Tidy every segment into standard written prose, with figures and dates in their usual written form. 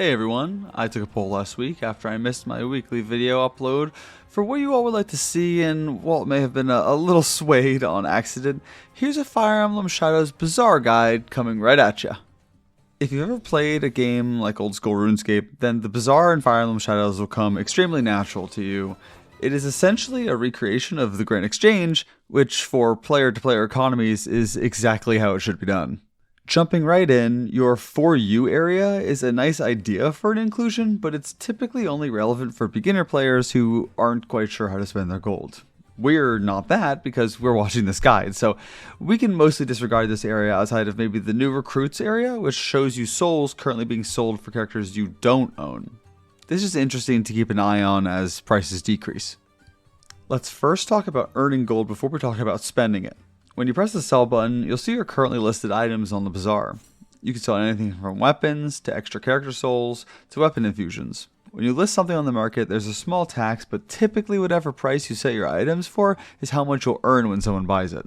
Hey everyone, I took a poll last week after I missed my weekly video upload for what you all would like to see, and while it may have been a little swayed on accident, here's a Fire Emblem Shadows Bazaar guide coming right at ya. If you've ever played a game like old school RuneScape, then the Bazaar in Fire Emblem Shadows will come extremely natural to you. It is essentially a recreation of the Grand Exchange, which for player-to-player economies is exactly how it should be done. Jumping right in, your For You area is a nice idea for an inclusion, but it's typically only relevant for beginner players who aren't quite sure how to spend their gold. We're not that because we're watching this guide, so we can mostly disregard this area outside of maybe the new recruits area, which shows you souls currently being sold for characters you don't own. This is interesting to keep an eye on as prices decrease. Let's first talk about earning gold before we talk about spending it. When you press the sell button, you'll see your currently listed items on the bazaar. You can sell anything from weapons to extra character souls to weapon infusions. When you list something on the market, there's a small tax, but typically whatever price you set your items for is how much you'll earn when someone buys it.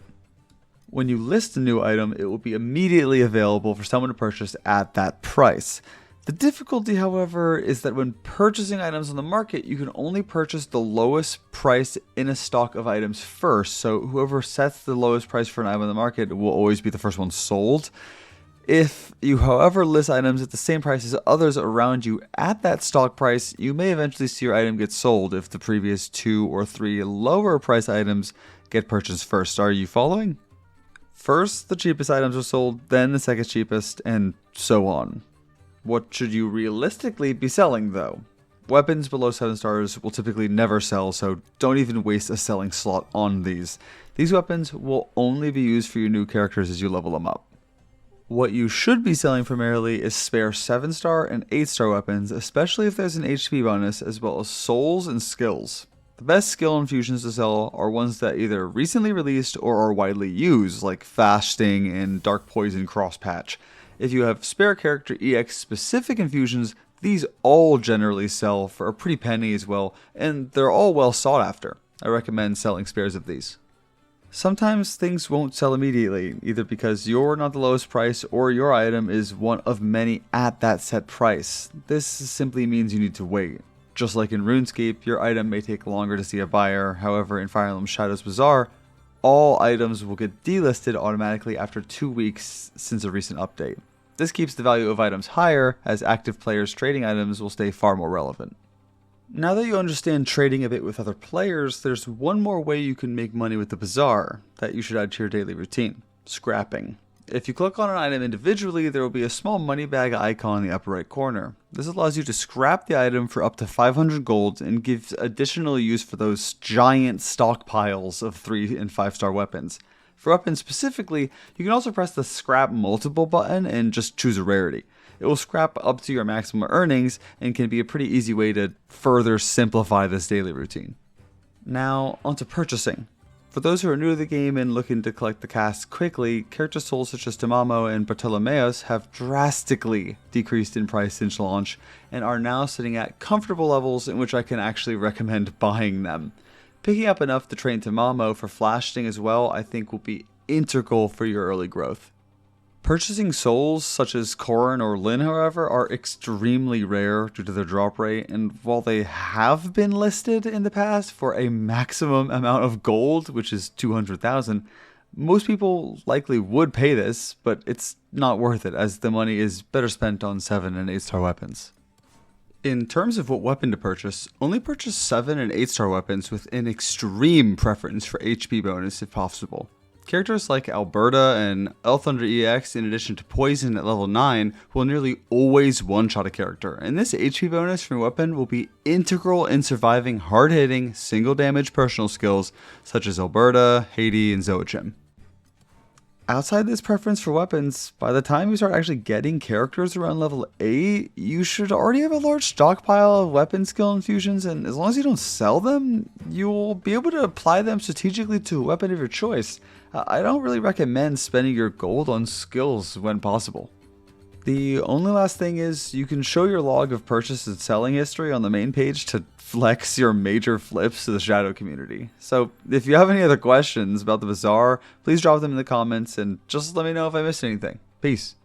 When you list a new item, it will be immediately available for someone to purchase at that price. The difficulty, however, is that when purchasing items on the market, you can only purchase the lowest price in a stock of items first, so whoever sets the lowest price for an item on the market will always be the first one sold. If you, however, list items at the same price as others around you at that stock price, you may eventually see your item get sold if the previous 2 or 3 lower price items get purchased first. Are you following? First, the cheapest items are sold, then the second cheapest, and so on. What should you realistically be selling though? Weapons below 7 stars will typically never sell, so don't even waste a selling slot on these. These weapons will only be used for your new characters as you level them up. What you should be selling primarily is spare 7-star and 8-star weapons, especially if there's an HP bonus, as well as souls and skills. The best skill infusions to sell are ones that either recently released or are widely used, like Fasting and Dark Poison Crosspatch. If you have spare character EX specific infusions, these all generally sell for a pretty penny as well, and they're all well sought after. I recommend selling spares of these. Sometimes things won't sell immediately, either because you're not the lowest price or your item is one of many at that set price. This simply means you need to wait. Just like in RuneScape, your item may take longer to see a buyer. However, in Fire Emblem Shadows Bazaar, all items will get delisted automatically after 2 weeks since a recent update. This keeps the value of items higher, as active players trading items will stay far more relevant. Now that you understand trading a bit with other players, there's one more way you can make money with the bazaar that you should add to your daily routine: scrapping. If you click on an item individually, there will be a small money bag icon in the upper right corner. This allows you to scrap the item for up to 500 gold and gives additional use for those giant stockpiles of 3 and 5-star weapons. For weapons specifically, you can also press the scrap multiple button and just choose a rarity. It will scrap up to your maximum earnings and can be a pretty easy way to further simplify this daily routine. Now, onto purchasing. For those who are new to the game and looking to collect the cast quickly, character souls such as Tamamo and Bartolomeus have drastically decreased in price since launch and are now sitting at comfortable levels in which I can actually recommend buying them. Picking up enough to train Tamamo for flashing as well, I think will be integral for your early growth. Purchasing souls such as Corrin or Lyn, however, are extremely rare due to their drop rate, and while they have been listed in the past for a maximum amount of gold, which is 200,000, most people likely would pay this, but it's not worth it as the money is better spent on 7 and 8-star weapons. In terms of what weapon to purchase, only purchase 7 and 8-star weapons with an extreme preference for HP bonus if possible. Characters like Alberta and Elthunder EX, in addition to Poison at level 9, will nearly always one-shot a character, and this HP bonus from your weapon will be integral in surviving hard-hitting, single-damage personal skills such as Alberta, Haiti, and Zoachim. Outside this preference for weapons, by the time you start actually getting characters around level 8, you should already have a large stockpile of weapon skill infusions, and as long as you don't sell them, you'll be able to apply them strategically to a weapon of your choice. I don't really recommend spending your gold on skills when possible. The only last thing is you can show your log of purchase and selling history on the main page to flex your major flips to the Shadow community. So if you have any other questions about the Bazaar, please drop them in the comments and just let me know if I missed anything. Peace.